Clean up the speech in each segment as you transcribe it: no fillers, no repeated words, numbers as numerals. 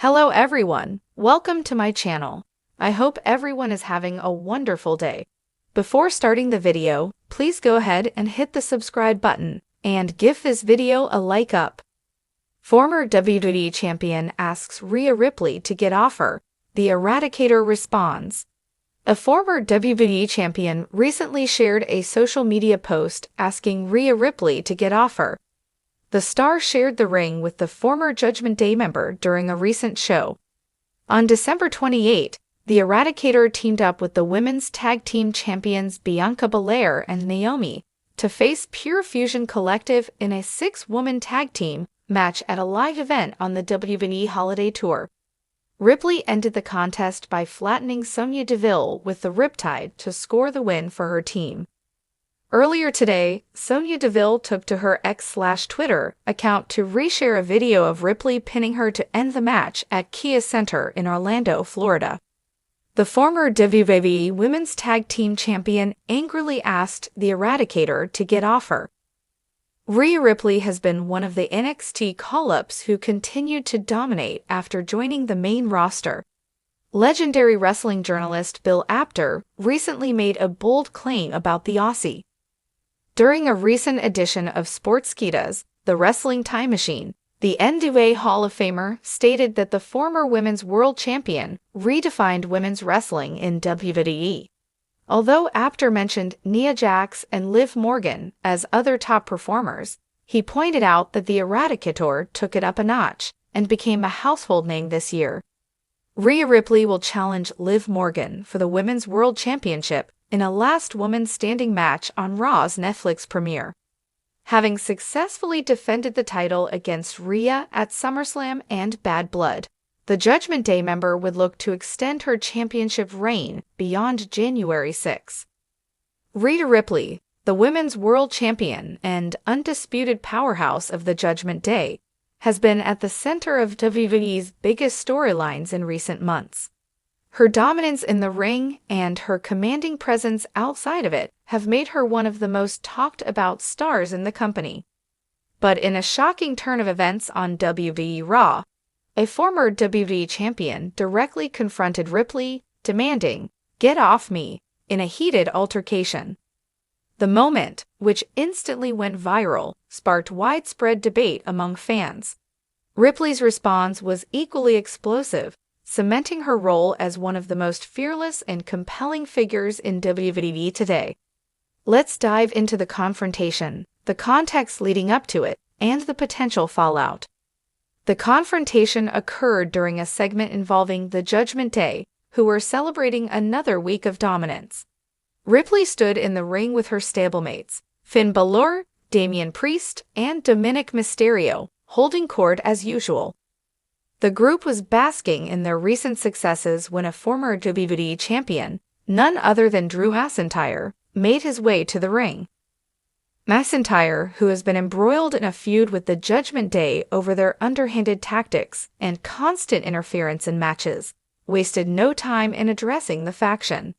Hello everyone, welcome to my channel. I hope everyone is having a wonderful day. Before starting the video, please go ahead and hit the subscribe button and give this video a like up. Former WWE champion asks Rhea Ripley to get off her. The Eradicator responds. A former WWE champion recently shared a social media post asking Rhea Ripley to get off her. The star shared the ring with the former Judgment Day member during a recent show. On December 28, the Eradicator teamed up with the women's tag team champions Bianca Belair and Naomi to face Pure Fusion Collective in a 6-woman tag team match at a live event on the WWE Holiday Tour. Ripley ended the contest by flattening Sonya Deville with the Riptide to score the win for her team. Earlier today, Sonya Deville took to her X/Twitter account to reshare a video of Ripley pinning her to end the match at Kia Center in Orlando, Florida. The former WWE Women's Tag Team Champion angrily asked the Eradicator to get off her. Rhea Ripley has been one of the NXT call-ups who continued to dominate after joining the main roster. Legendary wrestling journalist Bill Apter recently made a bold claim about the Aussie. During a recent edition of Sportskeeda's The Wrestling Time Machine, the NWA Hall of Famer stated that the former women's world champion redefined women's wrestling in WWE. Although Apter mentioned Nia Jax and Liv Morgan as other top performers, he pointed out that the Eradicator took it up a notch and became a household name this year. Rhea Ripley will challenge Liv Morgan for the Women's World Championship in a last woman standing match on Raw's Netflix premiere. Having successfully defended the title against Rhea at SummerSlam and Bad Blood, the Judgment Day member would look to extend her championship reign beyond January 6. Rhea Ripley, the women's world champion and undisputed powerhouse of the Judgment Day, has been at the center of WWE's biggest storylines in recent months. Her dominance in the ring and her commanding presence outside of it have made her one of the most talked-about stars in the company. But in a shocking turn of events on WWE Raw, a former WWE champion directly confronted Ripley, demanding, "Get off me," in a heated altercation. The moment, which instantly went viral, sparked widespread debate among fans. Ripley's response was equally explosive, cementing her role as one of the most fearless and compelling figures in WWE today. Let's dive into the confrontation, the context leading up to it, and the potential fallout. The confrontation occurred during a segment involving the Judgment Day, who were celebrating another week of dominance. Ripley stood in the ring with her stablemates, Finn Balor, Damian Priest, and Dominic Mysterio, holding court as usual. The group was basking in their recent successes when a former WWE champion, none other than Drew McIntyre, made his way to the ring. McIntyre, who has been embroiled in a feud with the Judgment Day over their underhanded tactics and constant interference in matches, wasted no time in addressing the faction.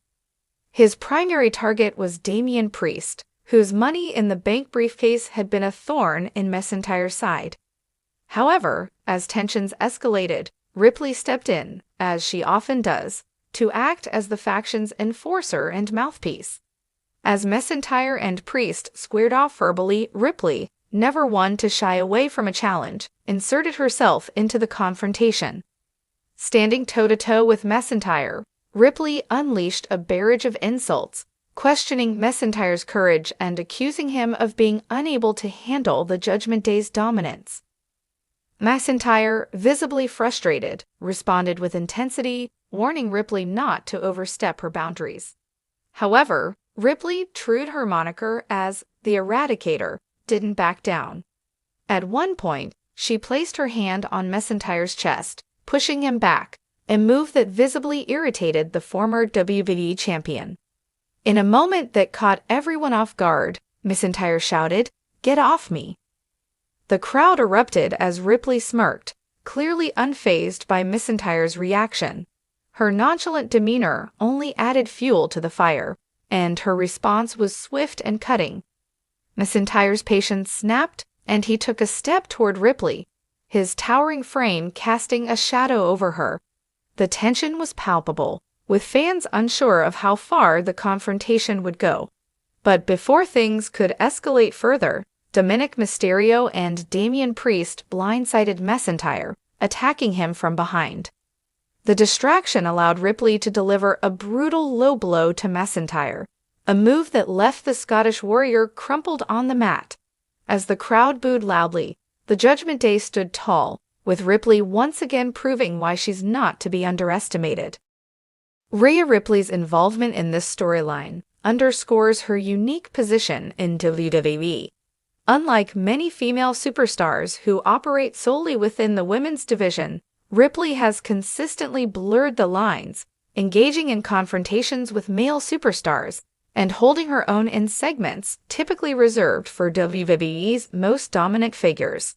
His primary target was Damian Priest, whose Money in the Bank briefcase had been a thorn in McIntyre's side. However, as tensions escalated, Ripley stepped in, as she often does, to act as the faction's enforcer and mouthpiece. As McIntyre and Priest squared off verbally, Ripley, never one to shy away from a challenge, inserted herself into the confrontation. Standing toe-to-toe with McIntyre, Ripley unleashed a barrage of insults, questioning McIntyre's courage and accusing him of being unable to handle the Judgment Day's dominance. McIntyre, visibly frustrated, responded with intensity, warning Ripley not to overstep her boundaries. However, Ripley, true to her moniker as the Eradicator, didn't back down. At one point, she placed her hand on McIntyre's chest, pushing him back, a move that visibly irritated the former WWE champion. In a moment that caught everyone off guard, McIntyre shouted, "Get off me!" The crowd erupted as Ripley smirked, clearly unfazed by McIntyre's reaction. Her nonchalant demeanor only added fuel to the fire, and her response was swift and cutting. McIntyre's patience snapped, and he took a step toward Ripley, his towering frame casting a shadow over her. The tension was palpable, with fans unsure of how far the confrontation would go. But before things could escalate further, Dominic Mysterio and Damian Priest blindsided McIntyre, attacking him from behind. The distraction allowed Ripley to deliver a brutal low blow to McIntyre, a move that left the Scottish Warrior crumpled on the mat. As the crowd booed loudly, the Judgment Day stood tall, with Ripley once again proving why she's not to be underestimated. Rhea Ripley's involvement in this storyline underscores her unique position in WWE. Unlike many female superstars who operate solely within the women's division, Ripley has consistently blurred the lines, engaging in confrontations with male superstars and holding her own in segments typically reserved for WWE's most dominant figures.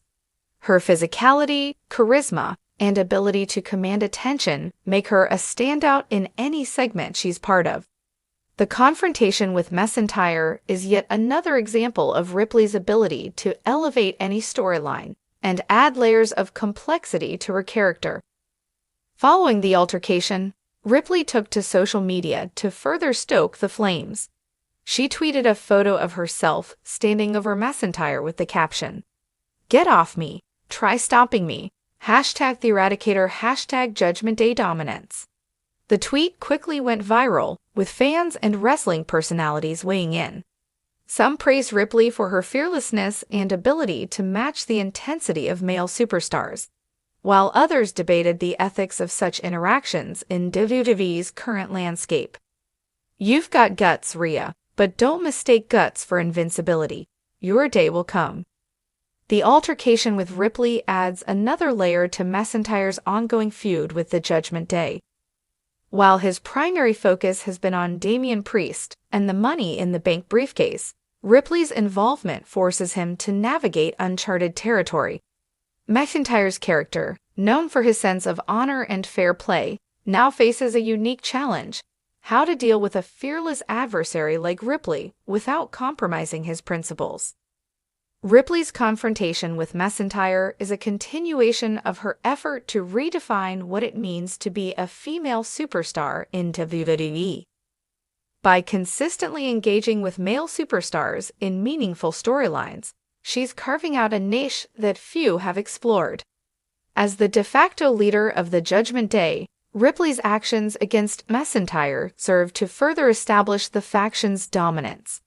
Her physicality, charisma, and ability to command attention make her a standout in any segment she's part of. The confrontation with McIntyre is yet another example of Ripley's ability to elevate any storyline and add layers of complexity to her character. Following the altercation, Ripley took to social media to further stoke the flames. She tweeted a photo of herself standing over McIntyre with the caption, "Get off me, try stopping me, #the Eradicator, #Judgment Day Dominance." The tweet quickly went viral, with fans and wrestling personalities weighing in. Some praised Ripley for her fearlessness and ability to match the intensity of male superstars, while others debated the ethics of such interactions in WWE's current landscape. "You've got guts, Rhea, but don't mistake guts for invincibility. Your day will come." The altercation with Ripley adds another layer to McIntyre's ongoing feud with the Judgment Day. While his primary focus has been on Damian Priest and the Money in the Bank briefcase, Ripley's involvement forces him to navigate uncharted territory. McIntyre's character, known for his sense of honor and fair play, now faces a unique challenge: how to deal with a fearless adversary like Ripley without compromising his principles. Ripley's confrontation with McIntyre is a continuation of her effort to redefine what it means to be a female superstar in WWE. By consistently engaging with male superstars in meaningful storylines, she's carving out a niche that few have explored. As the de facto leader of the Judgment Day, Ripley's actions against McIntyre serve to further establish the faction's dominance.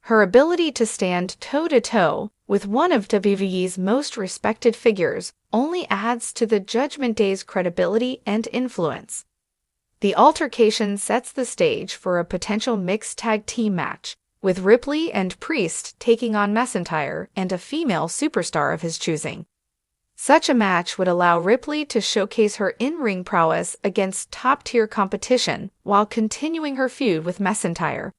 Her ability to stand toe-to-toe with one of WWE's most respected figures only adds to the Judgment Day's credibility and influence. The altercation sets the stage for a potential mixed tag team match, with Ripley and Priest taking on McIntyre and a female superstar of his choosing. Such a match would allow Ripley to showcase her in-ring prowess against top-tier competition while continuing her feud with McIntyre.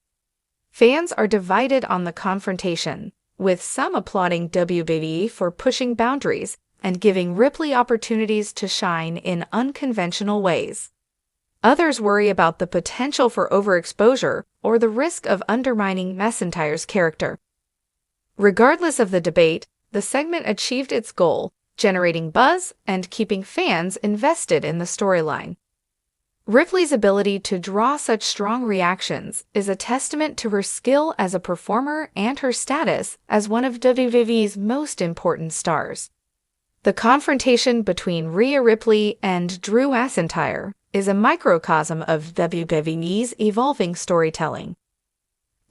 Fans are divided on the confrontation, with some applauding WWE for pushing boundaries and giving Ripley opportunities to shine in unconventional ways. Others worry about the potential for overexposure or the risk of undermining McIntyre's character. Regardless of the debate, the segment achieved its goal, generating buzz and keeping fans invested in the storyline. Ripley's ability to draw such strong reactions is a testament to her skill as a performer and her status as one of WWE's most important stars. The confrontation between Rhea Ripley and Drew McIntyre is a microcosm of WWE's evolving storytelling.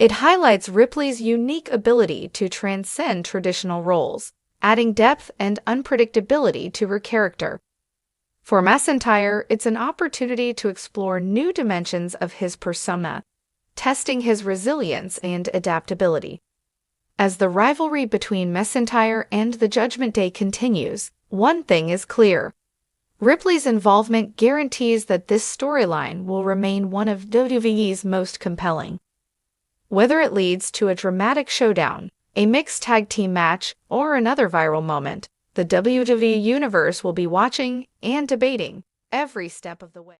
It highlights Ripley's unique ability to transcend traditional roles, adding depth and unpredictability to her character. For McIntyre, it's an opportunity to explore new dimensions of his persona, testing his resilience and adaptability. As the rivalry between McIntyre and the Judgment Day continues, one thing is clear: Ripley's involvement guarantees that this storyline will remain one of WWE's most compelling. Whether it leads to a dramatic showdown, a mixed tag team match, or another viral moment, the WWE Universe will be watching and debating every step of the way.